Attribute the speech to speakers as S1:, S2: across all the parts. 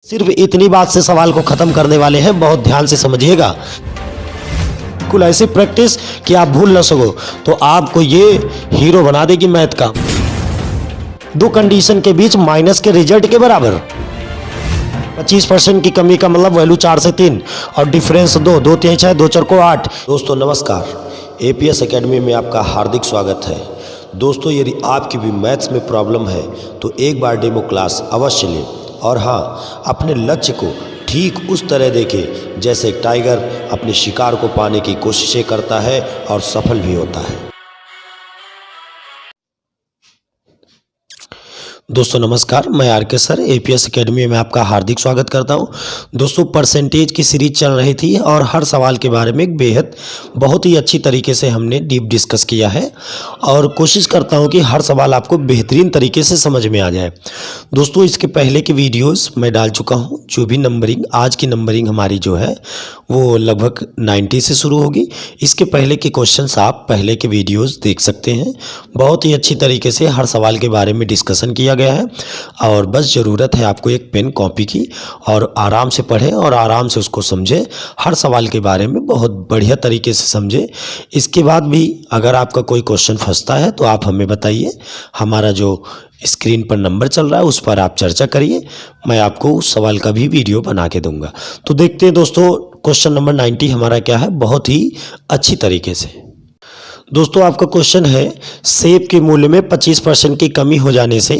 S1: सिर्फ इतनी बात से सवाल को खत्म करने वाले हैं, बहुत ध्यान से समझिएगा। बिल्कुल ऐसी प्रैक्टिस कि आप भूल ना सको, तो आपको ये हीरो बना देगी मैथ का। दो कंडीशन के बीच माइनस के रिजल्ट के बराबर 25% की कमी का मतलब वैल्यू 4 से 3 और डिफरेंस 2, 2 3 6, 2 4 को 8। दोस्तों नमस्कार, एपीएस एकेडमी में आपका हार्दिक स्वागत है। दोस्तों यदि आपकी भी मैथ्स में प्रॉब्लम है तो एक बार डेमो क्लास अवश्य लें, और हाँ, अपने लक्ष्य को ठीक उस तरह देखें जैसे एक टाइगर अपने शिकार को पाने की कोशिशें करता है और सफल भी होता है। दोस्तों नमस्कार, मैं आर के सर एपीएस एकेडमी में आपका हार्दिक स्वागत करता हूं। दोस्तों परसेंटेज की सीरीज चल रही थी और हर सवाल के बारे में बेहद बहुत ही अच्छी तरीके से हमने डीप डिस्कस किया है और कोशिश करता हूं कि हर सवाल आपको बेहतरीन तरीके से समझ में आ जाए। दोस्तों इसके पहले की वीडियोस मैं डाल चुका हूं, जो भी नंबरिंग आज की नंबरिंग हमारी जो है वो लगभग 90 से शुरू होगी। इसके पहले के क्वेश्चंस आप पहले के वीडियोस देख सकते हैं। बहुत ही अच्छी तरीके से हर सवाल के बारे में डिस्कशन किया गया है और बस ज़रूरत है आपको एक पेन कॉपी की और आराम से पढ़ें और आराम से उसको समझें। हर सवाल के बारे में बहुत बढ़िया तरीके से समझें। इसके बाद भी अगर आपका कोई क्वेश्चन फंसता है तो आप हमें बताइए। हमारा जो स्क्रीन पर नंबर चल रहा है उस पर आप चर्चा करिए, मैं आपको उस सवाल का भी वीडियो बना के दूंगा। तो देखते हैं दोस्तों क्वेश्चन नंबर 90 हमारा क्या है, बहुत ही अच्छी तरीके से। दोस्तों आपका क्वेश्चन है, सेब के मूल्य में 25% की कमी हो जाने से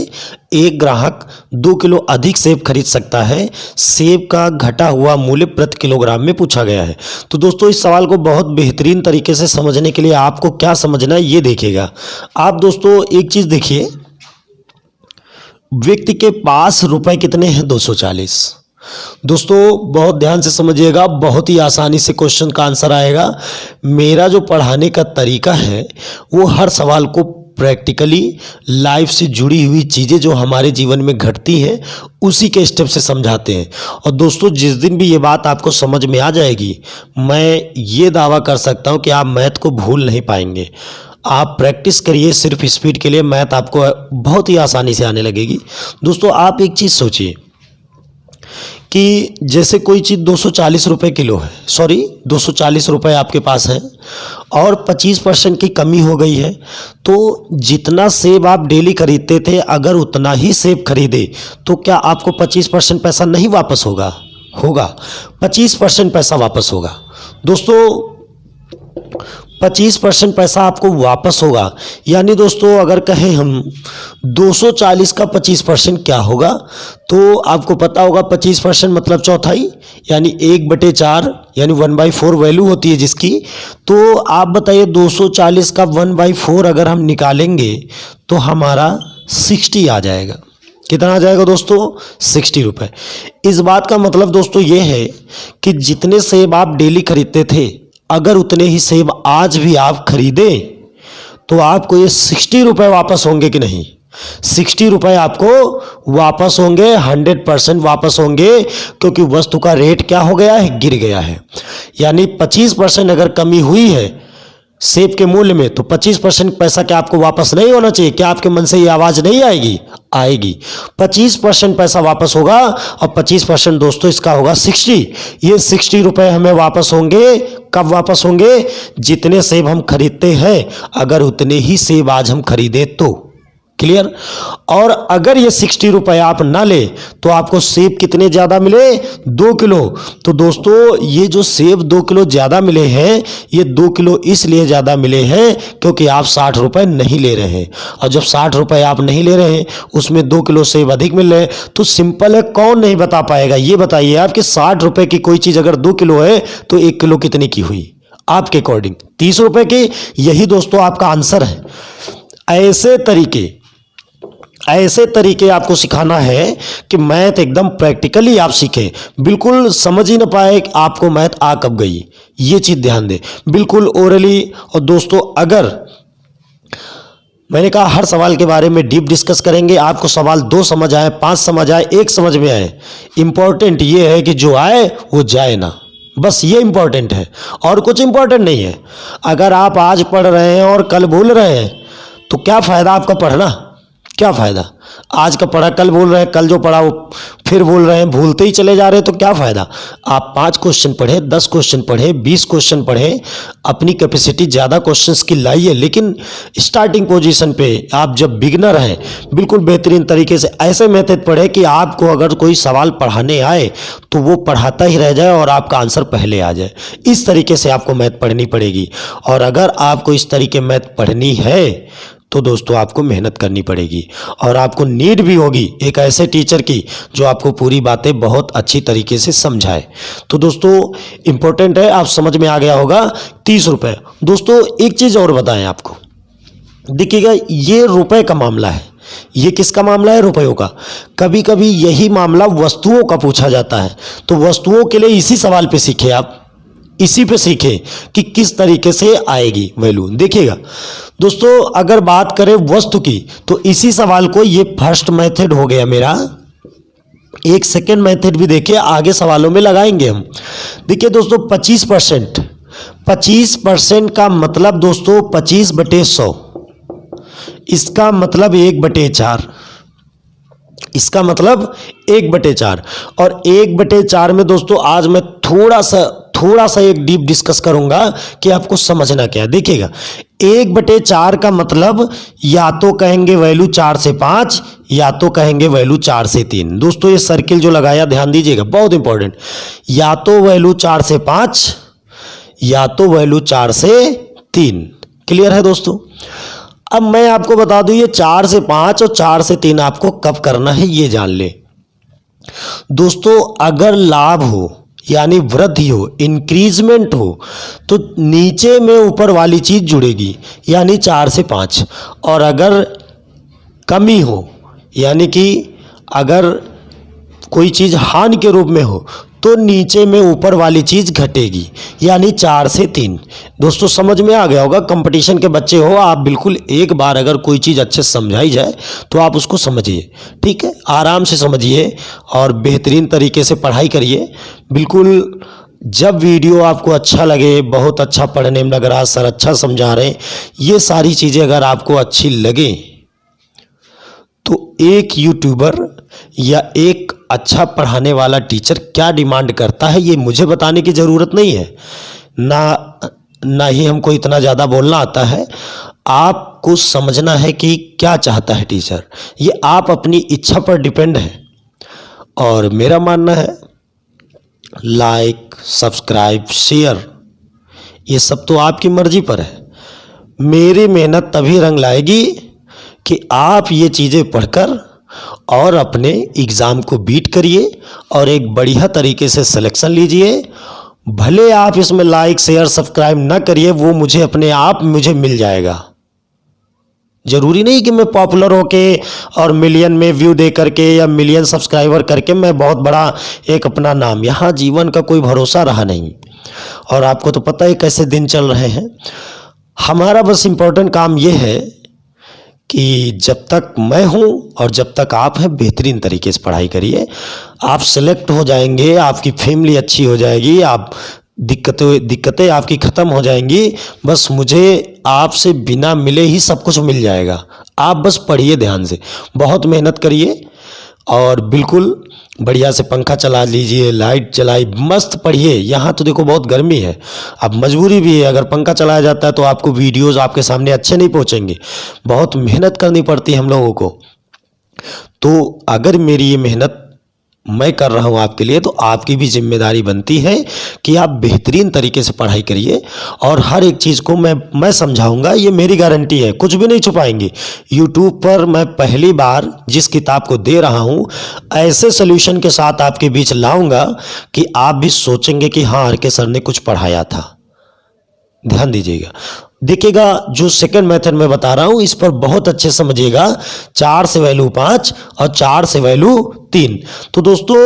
S1: एक ग्राहक 2 किलो अधिक सेब खरीद सकता है। सेब का घटा हुआ मूल्य प्रति किलोग्राम में पूछा गया है। तो दोस्तों इस सवाल को बहुत बेहतरीन तरीके से समझने के लिए आपको क्या समझना है ये देखिएगा। आप दोस्तों एक चीज़ देखिए, व्यक्ति के पास रुपए कितने हैं? 240। दोस्तों बहुत ध्यान से समझिएगा, बहुत ही आसानी से क्वेश्चन का आंसर आएगा। मेरा जो पढ़ाने का तरीका है वो हर सवाल को प्रैक्टिकली लाइफ से जुड़ी हुई चीज़ें जो हमारे जीवन में घटती हैं उसी के स्टेप से समझाते हैं। और दोस्तों जिस दिन भी ये बात आपको समझ में आ जाएगी, मैं ये दावा कर सकता हूँ कि आप मैथ को भूल नहीं पाएंगे। आप प्रैक्टिस करिए सिर्फ स्पीड के लिए, मैथ आपको बहुत ही आसानी से आने लगेगी। दोस्तों आप एक चीज़ सोचिए कि जैसे कोई चीज़ 240 रुपये किलो है, 240 रुपये आपके पास है और 25% की कमी हो गई है, तो जितना सेब आप डेली खरीदते थे अगर उतना ही सेब खरीदे तो क्या आपको 25% पैसा नहीं वापस होगा? 25% पैसा वापस होगा। दोस्तों 25% पैसा आपको वापस होगा। यानी दोस्तों अगर कहें हम 240 का 25% क्या होगा, तो आपको पता होगा 25% मतलब चौथाई, यानी 1/4 यानी 1/4 वैल्यू होती है जिसकी। तो आप बताइए 240 का 1/4 अगर हम निकालेंगे तो हमारा 60 आ जाएगा। कितना आ जाएगा दोस्तों? 60 रुपये। इस बात का मतलब दोस्तों ये है कि जितने सेब आप डेली खरीदते थे अगर उतने ही सेब आज भी आप खरीदें तो आपको ये 60 रुपये वापस होंगे कि नहीं? 60 रुपये आपको वापस होंगे, 100% वापस होंगे, क्योंकि वस्तु का रेट क्या हो गया है? गिर गया है। यानी 25% अगर कमी हुई है सेब के मूल्य में तो 25% पैसा क्या आपको वापस नहीं होना चाहिए? क्या आपके मन से ये आवाज़ नहीं आएगी? आएगी। 25% पैसा वापस होगा और 25% दोस्तों इसका होगा 60। ये 60 रुपये हमें वापस होंगे। कब वापस होंगे? जितने सेब हम खरीदते हैं अगर उतने ही सेब आज हम खरीदे तो। क्लियर? और अगर ये 60 रुपये आप ना ले तो आपको सेब कितने ज़्यादा मिले? 2 किलो। तो दोस्तों ये जो सेब 2 किलो ज़्यादा मिले हैं, ये 2 किलो इसलिए ज़्यादा मिले हैं क्योंकि आप 60 रुपये नहीं ले रहे हैं। और जब 60 रुपये आप नहीं ले रहे हैं उसमें 2 किलो सेब अधिक मिल रहे हैं, तो सिंपल है, कौन नहीं बता पाएगा? ये बताइए आप कि 60 रुपये की कोई चीज़ अगर 2 किलो है तो 1 किलो कितने की हुई आपके अकॉर्डिंग? 30 रुपये की। यही दोस्तों आपका आंसर है। ऐसे तरीके आपको सिखाना है कि मैथ एकदम प्रैक्टिकली आप सीखें। बिल्कुल समझ ही ना पाए कि आपको मैथ आ कब गई, ये चीज़ ध्यान दें। बिल्कुल ओरली। और दोस्तों अगर मैंने कहा हर सवाल के बारे में डीप डिस्कस करेंगे, आपको सवाल 2 समझ आए, 5 समझ आए, 1 समझ में आए, इम्पॉर्टेंट ये है कि जो आए वो जाए ना, बस ये इम्पॉर्टेंट है और कुछ इम्पॉर्टेंट नहीं है। अगर आप आज पढ़ रहे हैं और कल भूल रहे हैं तो क्या फ़ायदा आपका पढ़ना? क्या फ़ायदा? आज का पढ़ा कल भूल रहे हैं, कल जो पढ़ा वो फिर भूल रहे हैं, भूलते ही चले जा रहे हैं, तो क्या फ़ायदा? आप 5 क्वेश्चन पढ़े, 10 क्वेश्चन पढ़े, 20 क्वेश्चन पढ़े, अपनी कैपेसिटी ज़्यादा क्वेश्चंस की लाइए, लेकिन स्टार्टिंग पोजीशन पे आप जब बिगनर हैं, बिल्कुल बेहतरीन तरीके से ऐसे मेथड पढ़े कि आपको अगर कोई सवाल पढ़ाने आए तो वो पढ़ाता ही रह जाए और आपका आंसर पहले आ जाए। इस तरीके से आपको मैथ पढ़नी पड़ेगी। और अगर आपको इस तरीके मैथ पढ़नी है तो दोस्तों आपको मेहनत करनी पड़ेगी और आपको नीड भी होगी एक ऐसे टीचर की जो आपको पूरी बातें बहुत अच्छी तरीके से समझाए। तो दोस्तों इम्पोर्टेंट है, आप समझ में आ गया होगा। 30 रुपये। दोस्तों एक चीज़ और बताएं आपको, देखिएगा ये रुपए का मामला है। ये किसका मामला है? रुपयों का। कभी कभी यही मामला वस्तुओं का पूछा जाता है, तो वस्तुओं के लिए इसी सवाल पे सीखे आप, इसी पे सीखें कि किस तरीके से आएगी वैल्यू। देखिएगा दोस्तों, अगर बात करें वस्तु की तो इसी सवाल को, ये फर्स्ट मेथड हो गया मेरा, एक सेकेंड मेथड भी देखिए, आगे सवालों में लगाएंगे हम। देखिए दोस्तों 25%, 25% का मतलब दोस्तों 25/100, इसका मतलब 1/4, इसका मतलब 1/4। और 1/4 में दोस्तों आज मैं थोड़ा सा एक डीप डिस्कस करूंगा कि आपको समझना क्या है। देखिएगा 1/4 का मतलब या तो कहेंगे वैल्यू 4 से 5 या तो कहेंगे वैल्यू 4 से 3। दोस्तों ये सर्किल जो लगाया ध्यान दीजिएगा, बहुत इंपॉर्टेंट। या तो वैल्यू 4 से 5 या तो वैल्यू 4 से 3। क्लियर है दोस्तों? अब मैं आपको बता दूं, ये 4 से 5 और 4 से 3 आपको कब करना है ये जान ले दोस्तों। अगर लाभ हो यानी वृद्धि हो, इंक्रीजमेंट हो, तो नीचे में ऊपर वाली चीज जुड़ेगी यानी 4 से 5। और अगर कमी हो यानी कि अगर कोई चीज हानि के रूप में हो तो नीचे में ऊपर वाली चीज घटेगी यानी 4 से 3। दोस्तों समझ में आ गया होगा। कंपटीशन के बच्चे हो आप, बिल्कुल एक बार अगर कोई चीज़ अच्छे से समझाई जाए तो आप उसको समझिए, ठीक है, आराम से समझिए और बेहतरीन तरीके से पढ़ाई करिए। बिल्कुल जब वीडियो आपको अच्छा लगे, बहुत अच्छा पढ़ने में लग रहा, सर अच्छा समझा रहे हैं, ये सारी चीज़ें अगर आपको अच्छी लगे तो एक यूट्यूबर या एक अच्छा पढ़ाने वाला टीचर क्या डिमांड करता है ये मुझे बताने की ज़रूरत नहीं है, ना ही हमको इतना ज़्यादा बोलना आता है। आपको समझना है कि क्या चाहता है टीचर, ये आप अपनी इच्छा पर डिपेंड है। और मेरा मानना है लाइक, सब्सक्राइब, शेयर ये सब तो आपकी मर्जी पर है। मेरी मेहनत तभी रंग लाएगी कि आप ये चीज़ें पढ़कर और अपने एग्ज़ाम को बीट करिए और एक बढ़िया तरीके से सिलेक्शन लीजिए। भले आप इसमें लाइक, शेयर, सब्सक्राइब ना करिए, वो मुझे अपने आप मुझे मिल जाएगा। ज़रूरी नहीं कि मैं पॉपुलर होके और मिलियन में व्यू दे करके या मिलियन सब्सक्राइबर करके मैं बहुत बड़ा एक अपना नाम, यहाँ जीवन का कोई भरोसा रहा नहीं। और आपको तो पता है कैसे दिन चल रहे हैं। हमारा बस इम्पोर्टेंट काम ये है कि जब तक मैं हूँ और जब तक आप हैं, बेहतरीन तरीके से पढ़ाई करिए। आप सेलेक्ट हो जाएंगे, आपकी फैमिली अच्छी हो जाएगी, आप दिक्कतें आपकी ख़त्म हो जाएंगी। बस मुझे आपसे बिना मिले ही सब कुछ मिल जाएगा। आप बस पढ़िए ध्यान से, बहुत मेहनत करिए और बिल्कुल बढ़िया से पंखा चला लीजिए, लाइट चलाई, मस्त पढ़िए। यहाँ तो देखो बहुत गर्मी है, अब मजबूरी भी है, अगर पंखा चलाया जाता है तो आपको वीडियोस आपके सामने अच्छे नहीं पहुँचेंगे। बहुत मेहनत करनी पड़ती है हम लोगों को। तो अगर मेरी ये मेहनत मैं कर रहा हूँ आपके लिए, तो आपकी भी जिम्मेदारी बनती है कि आप बेहतरीन तरीके से पढ़ाई करिए और हर एक चीज़ को मैं समझाऊंगा, ये मेरी गारंटी है, कुछ भी नहीं छुपाएंगे। यूट्यूब पर मैं पहली बार जिस किताब को दे रहा हूँ ऐसे सॉल्यूशन के साथ आपके बीच लाऊंगा कि आप भी सोचेंगे कि हाँ RK सर ने कुछ पढ़ाया था। ध्यान दीजिएगा, देखिएगा जो सेकंड मेथड में बता रहा हूं इस पर बहुत अच्छे समझिएगा। 4 से वैल्यू 5 और 4 से वैल्यू 3। तो दोस्तों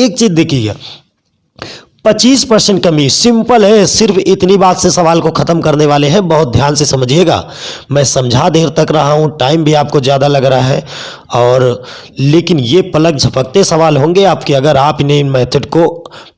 S1: एक चीज देखिएगा, 25% कमी, सिंपल है। सिर्फ इतनी बात से सवाल को खत्म करने वाले हैं। बहुत ध्यान से समझिएगा। मैं समझा देर तक रहा हूँ, टाइम भी आपको ज़्यादा लग रहा है, और लेकिन ये पलक झपकते सवाल होंगे आपके, अगर आप इन्हें इन मेथड को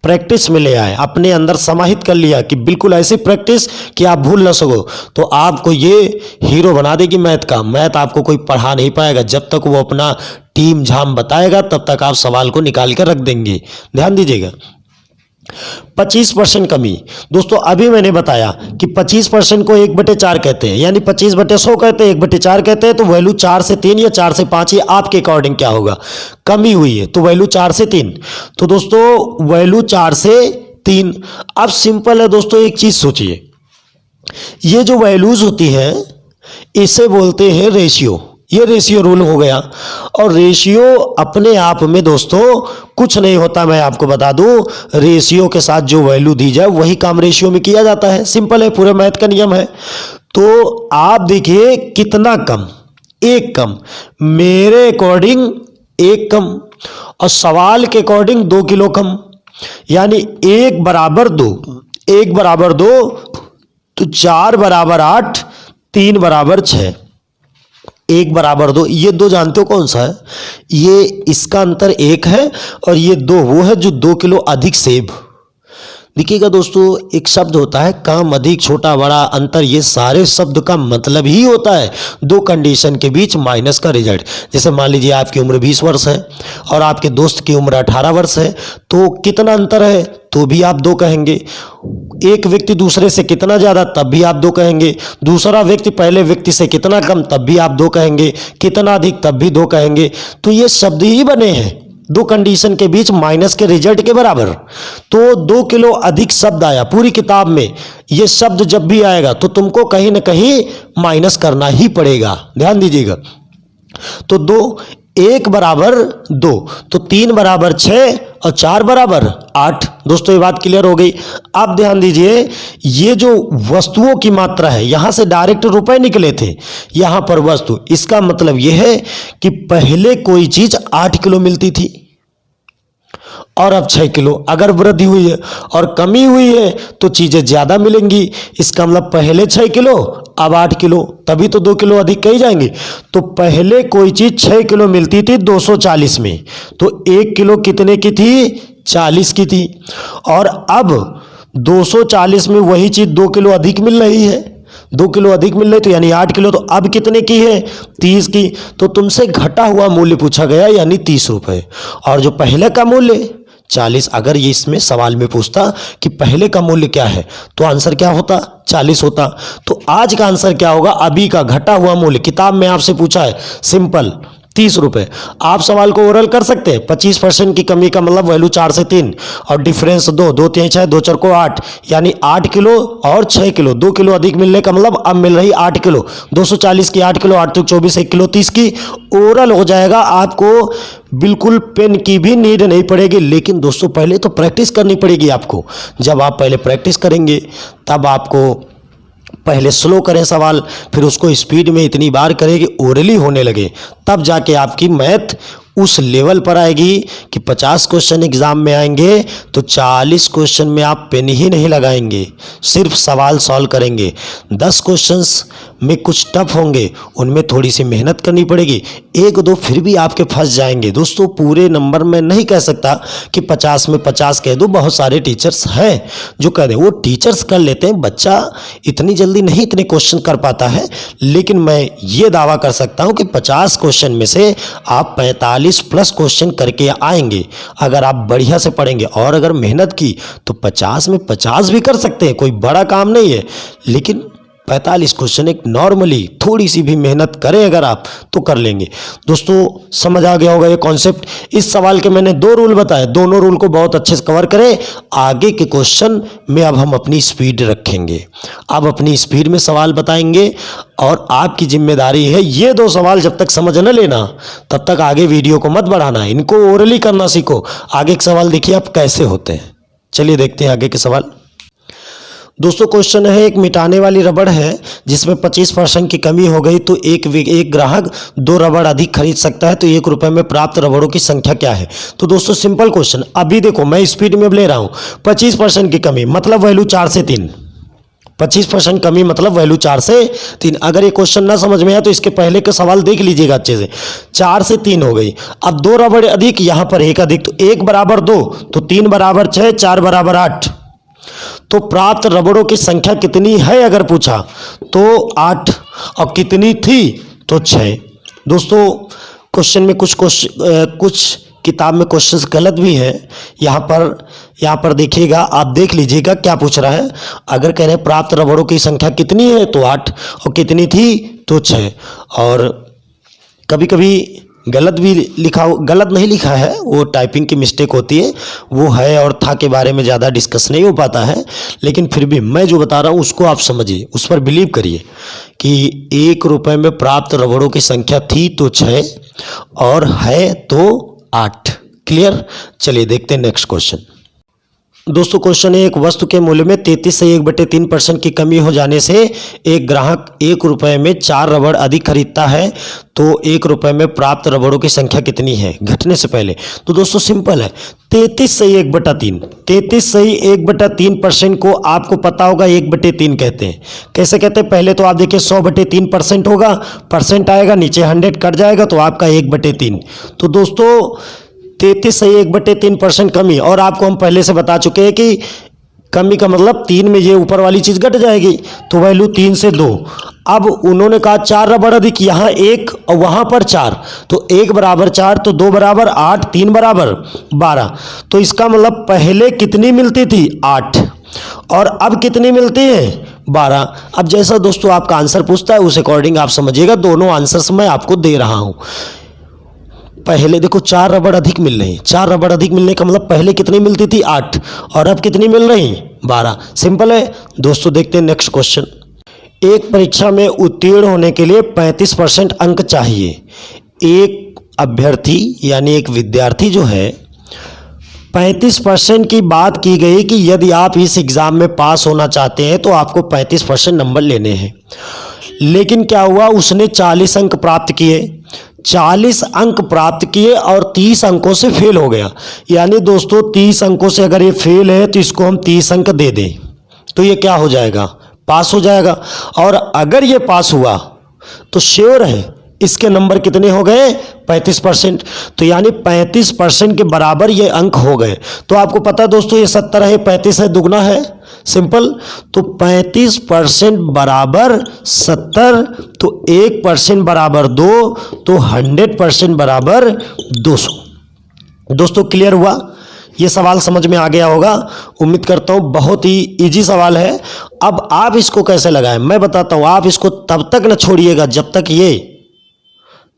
S1: प्रैक्टिस में ले आए, अपने अंदर समाहित कर लिया कि बिल्कुल ऐसी प्रैक्टिस कि आप भूल ना सको, तो आपको ये हीरो बना देगी मैथ का। मैथ आपको कोई पढ़ा नहीं पाएगा। जब तक वो अपना टीम झाम बताएगा तब तक आप सवाल को निकाल कर रख देंगे। ध्यान दीजिएगा। 25% कमी दोस्तों, अभी मैंने बताया कि 25% को 1/4 कहते हैं, यानी 25/100 कहते हैं, 1/4 कहते हैं। तो वैल्यू 4 से 3 या 4 से 5, ये आपके अकॉर्डिंग क्या होगा। कमी हुई है तो वैल्यू 4 से 3, तो दोस्तों वैल्यू 4 से 3। अब सिंपल है दोस्तों, एक चीज सोचिए, ये जो वैल्यूज होती है इसे बोलते हैं रेशियो। ये रेशियो रूल हो गया, और रेशियो अपने आप में दोस्तों कुछ नहीं होता। मैं आपको बता दूं, रेशियो के साथ जो वैल्यू दी जाए वही काम रेशियो में किया जाता है। सिंपल है, पूरे मैथ का नियम है। तो आप देखिए कितना कम, एक कम, मेरे अकॉर्डिंग एक कम, और सवाल के अकॉर्डिंग 2 किलो कम, यानी 1 बराबर 2, 1 बराबर 2, तो 4 बराबर 8, 3 बराबर 6, 1 बराबर 2। ये 2 जानते हो कौन सा है, ये इसका अंतर 1 है, और ये 2 वो है जो 2 किलो अधिक सेब। देखिएगा दोस्तों, एक शब्द होता है कम, अधिक, छोटा, बड़ा, अंतर, ये सारे शब्द का मतलब ही होता है 2 कंडीशन के बीच माइनस का रिजल्ट। जैसे मान लीजिए आपकी उम्र 20 वर्ष है और आपके दोस्त की उम्र 18 वर्ष है, तो कितना अंतर है तो भी आप 2 कहेंगे। एक व्यक्ति दूसरे से कितना ज़्यादा तब भी आप 2 कहेंगे। दूसरा व्यक्ति पहले व्यक्ति से कितना कम तब भी आप 2 कहेंगे। कितना अधिक तब भी 2 कहेंगे। तो ये शब्द ही बने हैं 2 कंडीशन के बीच माइनस के रिजल्ट के बराबर। तो 2 किलो अधिक शब्द आया पूरी किताब में। ये शब्द जब भी आएगा तो तुमको कहीं ना कहीं माइनस करना ही पड़ेगा। ध्यान दीजिएगा। तो 1 बराबर 2, तो 3 बराबर 6 और 4 बराबर 8। दोस्तों ये बात क्लियर हो गई। अब ध्यान दीजिए, ये जो वस्तुओं की मात्रा है, यहां से डायरेक्ट रुपए निकले थे, यहां पर वस्तु, इसका मतलब यह है कि पहले कोई चीज 8 किलो मिलती थी और अब 6 किलो। अगर वृद्धि हुई है और कमी हुई है तो चीजें ज्यादा मिलेंगी। इसका मतलब पहले 6 किलो अब 8 किलो, तभी तो 2 किलो अधिक कही जाएंगे। तो पहले कोई चीज 6 किलो मिलती थी 240 में, तो 1 किलो कितने की थी, 40 की थी। और अब 240 में वही चीज 2 किलो अधिक मिल रही है, 2 किलो अधिक मिल रही, तो यानी 8 किलो। तो अब कितने की है, 30 की। तो तुमसे घटा हुआ मूल्य पूछा गया, यानी 30 रुपए, और जो पहले का मूल्य 40। अगर ये इसमें सवाल में पूछता कि पहले का मूल्य क्या है, तो आंसर क्या होता, 40 होता। तो आज का आंसर क्या होगा, अभी का घटा हुआ मूल्य, किताब में आपसे पूछा है सिंपल 30 रुपए। आप सवाल को ओरल कर सकते हैं। 25% की कमी का मतलब वैल्यू 4 से 3 और डिफरेंस 2, 2 3 6, 2 4 को 8, यानी 8 किलो और 6 किलो, 2 किलो अधिक मिलने का मतलब अब मिल रही 8 किलो। 240 की 8 किलो, 8 तो 24, 1 किलो 30 की। ओरल हो जाएगा, आपको बिल्कुल पेन की भी नीड नहीं पड़ेगी। लेकिन दोस्तों पहले तो प्रैक्टिस करनी पड़ेगी आपको। जब आप पहले प्रैक्टिस करेंगे तब आपको पहले स्लो करें सवाल, फिर उसको स्पीड में इतनी बार करें कि ओरली होने लगे, तब जाके आपकी मैथ उस लेवल पर आएगी कि 50 क्वेश्चन एग्जाम में आएंगे तो 40 क्वेश्चन में आप पेन ही नहीं लगाएंगे, सिर्फ सवाल सॉल्व करेंगे। 10 क्वेश्चंस में कुछ टफ होंगे, उनमें थोड़ी सी मेहनत करनी पड़ेगी। 1-2 फिर भी आपके फंस जाएंगे। दोस्तों पूरे नंबर में नहीं कह सकता कि 50 में 50 कह दो। बहुत सारे टीचर्स हैं जो कह दें, वो टीचर्स कर लेते हैं, बच्चा इतनी जल्दी नहीं इतने क्वेश्चन कर पाता है। लेकिन मैं ये दावा कर सकता हूँ कि 50 क्वेश्चन में से आप 45+ क्वेश्चन करके आएंगे अगर आप बढ़िया से पढ़ेंगे। और अगर मेहनत की तो 50 में 50 भी कर सकते हैं, कोई बड़ा काम नहीं है। लेकिन 45 क्वेश्चन एक नॉर्मली थोड़ी सी भी मेहनत करें अगर आप तो कर लेंगे। दोस्तों समझ आ गया होगा ये कॉन्सेप्ट। इस सवाल के मैंने 2 रूल बताए, दोनों रूल को बहुत अच्छे से कवर करें। आगे के क्वेश्चन में अब हम अपनी स्पीड रखेंगे, अब अपनी स्पीड में सवाल बताएंगे और आपकी जिम्मेदारी है ये 2 सवाल जब तक समझ न लेना तब तक आगे वीडियो को मत बढ़ाना, इनको ओरली करना सीखो। आगे के सवाल देखिए आप कैसे होते हैं। चलिए देखते हैं आगे के सवाल। दोस्तों क्वेश्चन है, एक मिटाने वाली रबड़ है जिसमें 25% की कमी हो गई तो एक ग्राहक 2 रबड़ अधिक खरीद सकता है, तो 1 रुपये में प्राप्त रबड़ों की संख्या क्या है। तो दोस्तों सिंपल क्वेश्चन, अभी देखो मैं स्पीड में ले रहा हूँ। 25% की कमी मतलब वैल्यू 4 से 3, 25% कमी मतलब वैल्यू 4 से 3। अगर ये क्वेश्चन ना समझ में आया तो इसके पहले का सवाल देख लीजिएगा अच्छे से। 4 से 3 हो गई, अब 2 रबड़ अधिक, यहाँ पर 1 अधिक, तो 1 बराबर 2, तो 3 बराबर 6, 4 बराबर 8। तो प्राप्त रबड़ों की संख्या कितनी है अगर पूछा तो 8, और कितनी थी तो 6। दोस्तों क्वेश्चन में कुछ किताब में क्वेश्चंस गलत भी है। यहाँ पर देखिएगा, आप देख लीजिएगा क्या पूछ रहा है। अगर कह रहे हैं प्राप्त रबड़ों की संख्या कितनी है तो 8, और कितनी थी तो 6। और कभी कभी गलत नहीं लिखा है, वो टाइपिंग की मिस्टेक होती है, वो है और था के बारे में ज़्यादा डिस्कस नहीं हो पाता है। लेकिन फिर भी मैं जो बता रहा हूँ उसको आप समझिए, उस पर बिलीव करिए कि 1 रुपये में प्राप्त रबड़ों की संख्या थी तो 6 और है तो 8। क्लियर। चलिए देखते हैं नेक्स्ट क्वेश्चन। दोस्तों क्वेश्चन है, एक वस्तु के मूल्य में 33 से 1/3% की कमी हो जाने से एक ग्राहक 1 रुपये में 4 रबड़ अधिक खरीदता है, तो 1 रुपये में प्राप्त रबड़ों की संख्या कितनी है घटने से पहले। तो दोस्तों सिंपल है, 33 से 1/3, 33 से 1/3% को आपको पता होगा 1/3 कहते हैं। कैसे कहते हैं, पहले तो आप देखिए 100/3% होगा, परसेंट आएगा, नीचे 100 कट जाएगा तो आपका 1/3। तो दोस्तों 33 से 1/3% कमी, और आपको हम पहले से बता चुके हैं कि कमी का मतलब 3 में ये ऊपर वाली चीज़ घट जाएगी, तो वैल्यू 3 से 2। अब उन्होंने कहा 4 रबड़ अधिक, यहाँ 1 और वहाँ पर 4, तो 1 बराबर 4, तो 2 बराबर 8, 3 बराबर 12। तो इसका मतलब पहले कितनी मिलती थी 8, और अब कितनी मिलती है 12। अब जैसा दोस्तों आपका आंसर पूछता है उस अकॉर्डिंग आप समझिएगा, दोनों आंसर्स मैं आपको दे रहा हूँ। पहले देखो 4 रबड़ अधिक मिल रही, 4 रबड़ अधिक मिलने का मतलब पहले कितनी मिलती थी 8, और अब कितनी मिल रही 12। सिंपल है दोस्तों। देखते हैं नेक्स्ट क्वेश्चन। एक परीक्षा में उत्तीर्ण होने के लिए 35% अंक चाहिए। एक अभ्यर्थी यानी एक विद्यार्थी जो है, 35% की बात की गई कि यदि आप इस एग्ज़ाम में पास होना चाहते हैं तो आपको 35% नंबर लेने हैं। लेकिन क्या हुआ, उसने 40 अंक प्राप्त किए, 40 अंक प्राप्त किए और 30 अंकों से फेल हो गया। यानी दोस्तों 30 अंकों से अगर ये फेल है तो इसको हम 30 अंक दे दें तो ये क्या हो जाएगा, पास हो जाएगा। और अगर ये पास हुआ तो श्योर है इसके नंबर कितने हो गए 35%। तो यानी 35% के बराबर ये अंक हो गए। तो आपको पता है दोस्तों ये 70 है, 35 है, दुगना है, सिंपल। तो 35% बराबर 70, तो 1% बराबर 2, तो 100% बराबर 200। दोस्तों क्लियर हुआ, ये सवाल समझ में आ गया होगा, उम्मीद करता हूँ। बहुत ही इजी सवाल है। अब आप इसको कैसे लगाएं मैं बताता हूँ। आप इसको तब तक न छोड़िएगा जब तक ये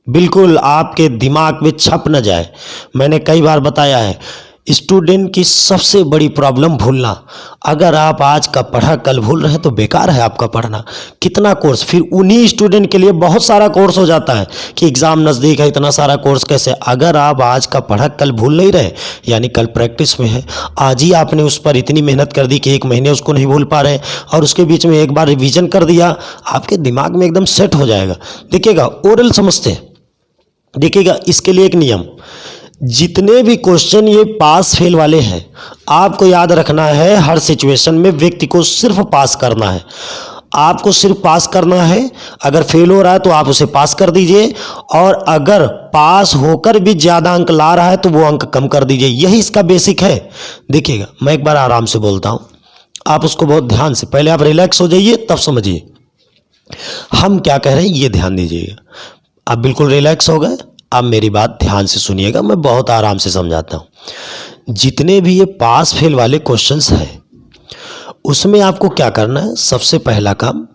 S1: बिल्कुल आपके दिमाग में छप न जाए। मैंने कई बार बताया है, स्टूडेंट की सबसे बड़ी प्रॉब्लम भूलना। अगर आप आज का पढ़ा कल भूल रहे हैं तो बेकार है आपका पढ़ना। कितना कोर्स, फिर उन्हीं स्टूडेंट के लिए बहुत सारा कोर्स हो जाता है कि एग्ज़ाम नज़दीक है, इतना सारा कोर्स कैसे। अगर आप आज का पढ़ा कल भूल नहीं रहे, यानी कल प्रैक्टिस में है, आज ही आपने उस पर इतनी मेहनत कर दी कि 1 महीने उसको नहीं भूल पा रहे, और उसके बीच में एक बार रिवीजन कर दिया, आपके दिमाग में एकदम सेट हो जाएगा। देखिएगा ओरल समझते, देखिएगा इसके लिए एक नियम, जितने भी क्वेश्चन ये पास फेल वाले हैं आपको याद रखना है, हर सिचुएशन में व्यक्ति को सिर्फ पास करना है। आपको सिर्फ पास करना है। अगर फेल हो रहा है तो आप उसे पास कर दीजिए, और अगर पास होकर भी ज़्यादा अंक ला रहा है तो वो अंक कम कर दीजिए। यही इसका बेसिक है। देखिएगा मैं एक बार आराम से बोलता हूँ, आप उसको बहुत ध्यान से, पहले आप रिलैक्स हो जाइए तब समझिए हम क्या कह रहे हैं, ये ध्यान दीजिएगा। आप बिल्कुल रिलैक्स हो गए, अब मेरी बात ध्यान से सुनिएगा, मैं बहुत आराम से समझाता हूँ। जितने भी ये पास फेल वाले क्वेश्चंस हैं उसमें आपको क्या करना है, सबसे पहला काम,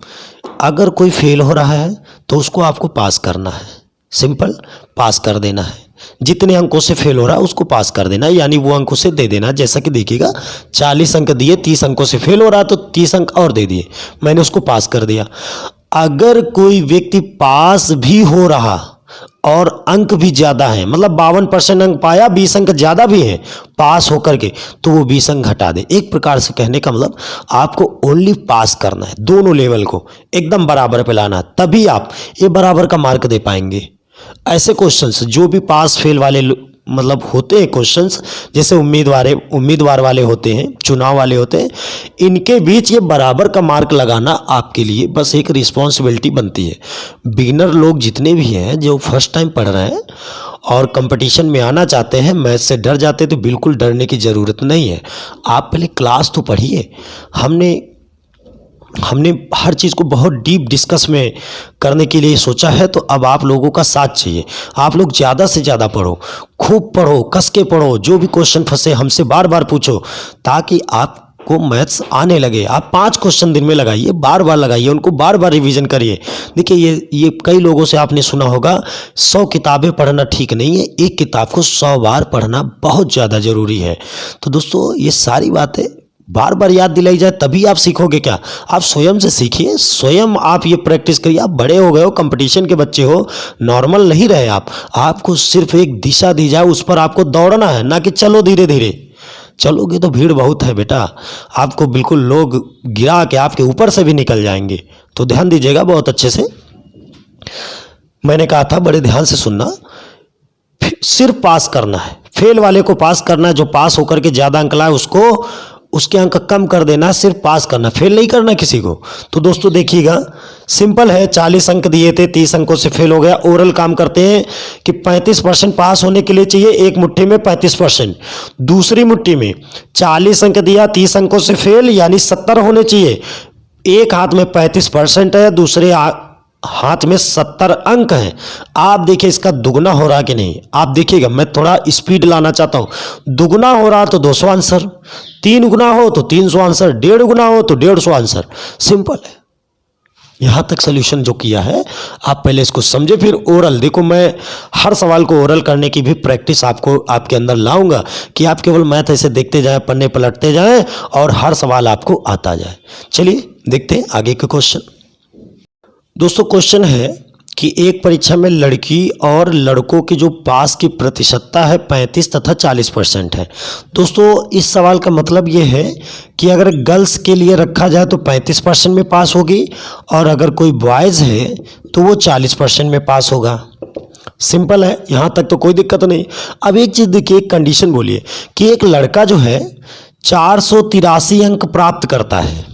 S1: अगर कोई फेल हो रहा है तो उसको आपको पास करना है। सिंपल, पास कर देना है। जितने अंकों से फेल हो रहा है उसको पास कर देना है, यानी वो अंक उसे दे देना। जैसा कि देखिएगा 40 अंक दिए, 30 अंकों से फेल हो रहा तो 30 अंक और दे दिए, मैंने उसको पास कर दिया। अगर कोई व्यक्ति पास भी हो रहा और अंक भी ज़्यादा हैं, मतलब 52% अंक पाया, 20 अंक ज़्यादा भी हैं पास होकर के, तो वो 20 अंक घटा दे। एक प्रकार से कहने का मतलब आपको ओनली पास करना है, दोनों लेवल को एकदम बराबर पे लाना है, तभी आप ये बराबर का मार्क दे पाएंगे। ऐसे क्वेश्चंस जो भी पास फेल वाले मतलब होते हैं क्वेश्चंस, जैसे उम्मीदवार वाले होते हैं, चुनाव वाले होते हैं, इनके बीच ये बराबर का मार्क लगाना आपके लिए बस एक रिस्पॉन्सिबिलिटी बनती है। बिगिनर लोग जितने भी हैं जो फर्स्ट टाइम पढ़ रहे हैं और कंपटीशन में आना चाहते हैं, मैथ से डर जाते हैं, तो बिल्कुल डरने की ज़रूरत नहीं है। आप पहले क्लास तो पढ़िए। हमने हर चीज़ को बहुत डीप डिस्कस में करने के लिए सोचा है, तो अब आप लोगों का साथ चाहिए। आप लोग ज़्यादा से ज़्यादा पढ़ो, खूब पढ़ो, कस के पढ़ो, जो भी क्वेश्चन फंसे हमसे बार बार पूछो, ताकि आपको मैथ्स आने लगे। आप 5 क्वेश्चन दिन में लगाइए, बार बार लगाइए, उनको बार बार रिवीजन करिए। देखिए ये कई लोगों से आपने सुना होगा 100 किताबें पढ़ना ठीक नहीं है, एक किताब को 100 बार पढ़ना बहुत ज़्यादा ज़रूरी है। तो दोस्तों ये सारी बातें बार बार याद दिलाई जाए तभी आप सीखोगे। क्या आप स्वयं से सीखिए, स्वयं आप ये प्रैक्टिस करिए। आप बड़े हो गए हो, कंपटीशन के बच्चे हो, नॉर्मल नहीं रहे आप। आपको सिर्फ एक दिशा दी जाए, उस पर आपको दौड़ना है, ना कि चलो धीरे धीरे। चलोगे तो भीड़ बहुत है बेटा, आपको बिल्कुल लोग गिरा के आपके ऊपर से भी निकल जाएंगे। तो ध्यान दीजिएगा बहुत अच्छे से। मैंने कहा था बड़े ध्यान से सुनना, सिर्फ पास करना है, फेल वाले को पास करना है। जो पास होकर के ज़्यादा अंक लाए उसके अंक कम कर देना, सिर्फ पास करना, फेल नहीं करना किसी को। तो दोस्तों देखिएगा, सिंपल है। 40 अंक दिए थे, 30 अंकों से फेल हो गया। ओरल काम करते हैं कि 35% पास होने के लिए चाहिए, एक मुट्ठी में 35%, दूसरी मुट्ठी में 40 अंक दिया, 30 अंकों से फेल, यानी 70 होने चाहिए। एक हाथ में 35% है, दूसरे हाथ में 70 अंक हैं। आप देखिए इसका दुगना हो रहा कि नहीं, आप देखिएगा। मैं थोड़ा स्पीड लाना चाहता हूँ। दुगना हो रहा तो 200 आंसर, 3 गुना हो तो 300 आंसर, 1.5 गुना हो तो 150 आंसर। सिंपल है। यहाँ तक सोल्यूशन जो किया है, आप पहले इसको समझे, फिर ओरल। देखो मैं हर सवाल को ओरल करने की भी प्रैक्टिस आपके अंदर लाऊंगा, कि आप केवल मैथ ऐसे देखते जाएं, पन्ने पलटते जाएं और हर सवाल आपको आता जाए। चलिए देखते हैं आगे के क्वेश्चन। दोस्तों क्वेश्चन है कि एक परीक्षा में लड़की और लड़कों की जो पास की प्रतिशतता है 35 तथा 40% है। दोस्तों इस सवाल का मतलब ये है कि अगर गर्ल्स के लिए रखा जाए तो 35% में पास होगी, और अगर कोई बॉयज़ है तो वो 40% में पास होगा। सिंपल है, यहाँ तक तो कोई दिक्कत नहीं। अब एक चीज़ देखिए, एक कंडीशन बोलिए कि एक लड़का जो है 483 अंक प्राप्त करता है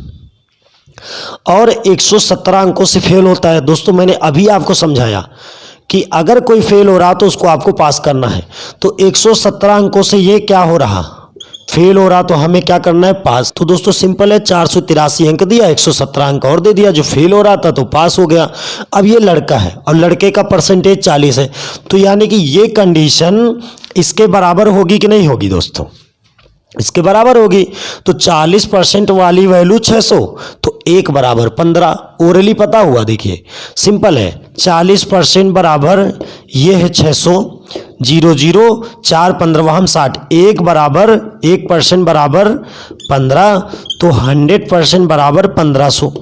S1: और 117 अंकों से फेल होता है। दोस्तों मैंने अभी आपको समझाया कि अगर कोई फेल हो रहा तो उसको आपको पास करना है। तो 117 अंकों से ये क्या हो रहा, फेल हो रहा, तो हमें क्या करना है, पास। तो दोस्तों सिंपल है, 483 अंक दिया, 117 अंक और दे दिया, जो फेल हो रहा था तो पास हो गया। अब ये लड़का है और लड़के का परसेंटेज 40 है, तो यानी कि ये कंडीशन इसके बराबर होगी कि नहीं होगी दोस्तों, इसके बराबर होगी। तो 40% वाली वैल्यू 600, तो 1 बराबर 15। ओरली पता हुआ, देखिए सिंपल है। 40% बराबर ये है 600, 0 0 4 15 60, 1 बराबर 1% बराबर 15, तो 100% बराबर 1500।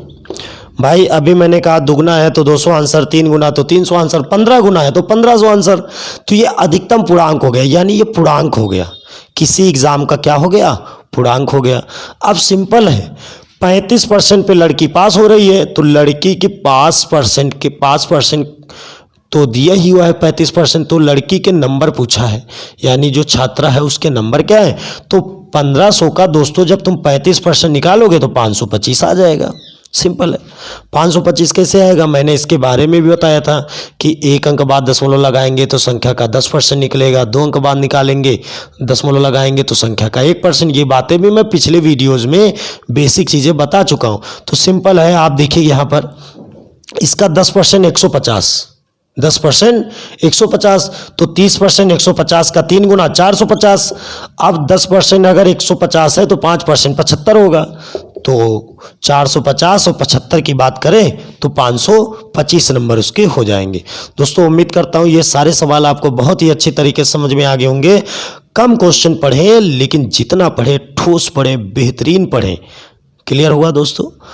S1: भाई अभी मैंने कहा दुगना है तो 200 आंसर, 3 गुना तो 300 आंसर, 15 गुना है तो 1500 आंसर। तो ये अधिकतम पूर्णांक हो गया, यानी ये पूर्णांक हो गया। किसी एग्जाम का क्या हो गया, पूर्णांक हो गया। अब सिंपल है, 35% पे लड़की पास हो रही है, तो लड़की के पास परसेंट तो दिया ही हुआ है 35%, तो लड़की के नंबर पूछा है, यानी जो छात्रा है उसके नंबर क्या है। तो 1500 का दोस्तों जब तुम 35% निकालोगे तो 525 आ जाएगा। सिंपल है। 525 कैसे आएगा, मैंने इसके बारे में भी बताया था कि 1 अंक बाद दशमलव लगाएंगे तो संख्या का 10% निकलेगा, 2 अंक बाद निकालेंगे दशमलव लगाएंगे तो संख्या का 1%। ये बातें भी मैं पिछले वीडियोज़ में बेसिक चीज़ें बता चुका हूँ। तो सिंपल है, आप देखिए यहाँ पर इसका 10% 150, 10% 150, तो 30% 150 का 3 गुना 450। अब 10% अगर 150 है तो 5% 75 होगा, तो 450 और 75 की बात करें तो 525 नंबर उसके हो जाएंगे। दोस्तों उम्मीद करता हूँ ये सारे सवाल आपको बहुत ही अच्छी तरीके से समझ में आ गए होंगे। कम क्वेश्चन पढ़ें, लेकिन जितना पढ़ें ठोस पढ़ें, बेहतरीन पढ़ें। क्लियर हुआ दोस्तों?